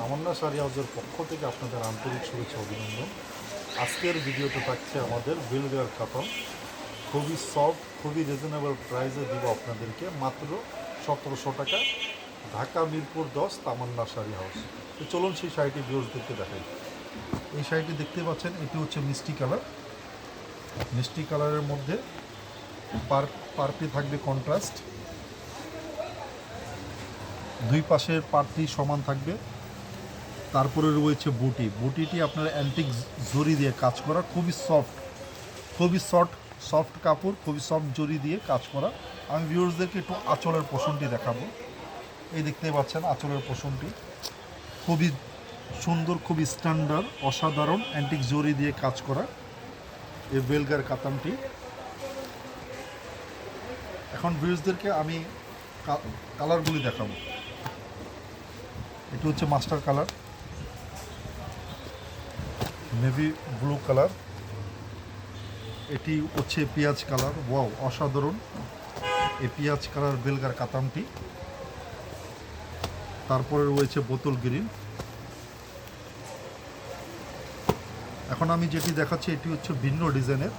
তামান্না শাড়ি হাউসের পক্ষ থেকে আপনাদের আন্তরিক শুভেচ্ছা অভিনন্দন। আজকের ভিডিওতে থাকছে আমাদের বেলগার কাতান, খুবই সফট, খুবই রিজনেবল প্রাইসে দিব আপনাদেরকে মাত্র 1700 টাকা, ঢাকা মিরপুর 10 তামান্না শাড়ি হাউস। তো চলুন সেই শাড়িটি ভিউয়ার্সদেরকে দেখাই। এই শাড়িটি দেখতে পাচ্ছেন, এটি হচ্ছে মিষ্টি কালার। মিষ্টি কালারের মধ্যে পার্টি থাকবে কন্ট্রাস্ট, দুই পাশের পার্টি সমান থাকবে। তারপরে রয়েছে বুটিটি আপনার অ্যান্টিক জরি দিয়ে কাজ করা, খুবই সফট, খুবই সফট কাপড়, খুবই সফট জরি দিয়ে কাজ করা। আমি ভিউয়ার্সদেরকে একটু আঁচলের পোষণটি দেখাবো। এই দেখতেই পাচ্ছেন আঁচলের পোষণটি খুবই সুন্দর, খুবই স্ট্যান্ডার্ড, অসাধারণ অ্যান্টিক জরি দিয়ে কাজ করা এই বেলগার কাতানটি। এখন ভিউয়ার্সদেরকে আমি কালারগুলি দেখাবো। এটি হচ্ছে master colour, navy blue colour, এটি হচ্ছে পেঁয়াজ কালার। ওয়াও, অসাধারণ এই পেঁয়াজ কালার বেলগার কাতানটি। তারপরে রয়েছে বোতল গ্রিন। এখন আমি যেটি দেখাচ্ছি এটি হচ্ছে ভিন্ন ডিজাইনের,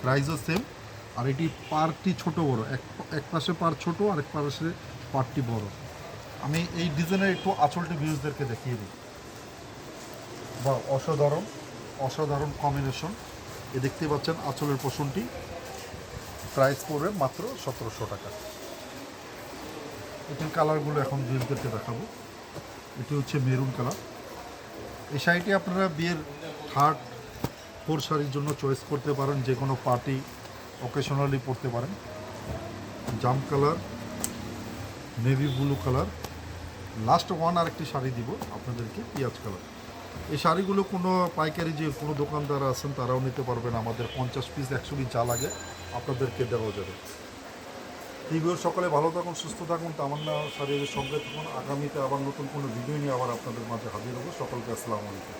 প্রাইসও সেম। আর এটি পার্টটি ছোট বড়, এক পাশে পার ছোট আর এক পাশে পার্টটি বড়। আমি এই ডিজাইনের একটু আঁচলটি ভিউজদেরকে দেখিয়ে দিই। বা অসাধারণ কম্বিনেশন। এ দেখতে পাচ্ছেন আঁচলের পোষণটি, প্রাইস পড়বে মাত্র 1700 টাকা। এটির কালারগুলো এখন ভিউজদেরকে দেখাবো। এটি হচ্ছে মেরুন কালার। এই শাড়িটি আপনারা বিয়ের 3rd 4 শাড়ির জন্য চয়েস করতে পারেন, যে কোনো পার্টি অকেশনালি পরতে পারেন। জাম colour, navy blue colour, last আরেকটি শাড়ি দিব আপনাদেরকে পেঁয়াজ কালার। এই শাড়িগুলো কোনো পাইকারি যে কোনো দোকানদার আছেন তারাও নিতে পারবেন, আমাদের 50 পিস 100 পিস যা লাগে আপনাদেরকে দেওয়া যাবে। এই ভিডিও সকলে ভালো থাকুন, সুস্থ থাকুন, তামান্না শাড়ির সঙ্গে থাকুন। আগামীতে আবার নতুন কোনো ভিডিও নিয়ে আবার আপনাদের মাঝে হাজির হবো। সকলকে আসসালামু আলাইকুম।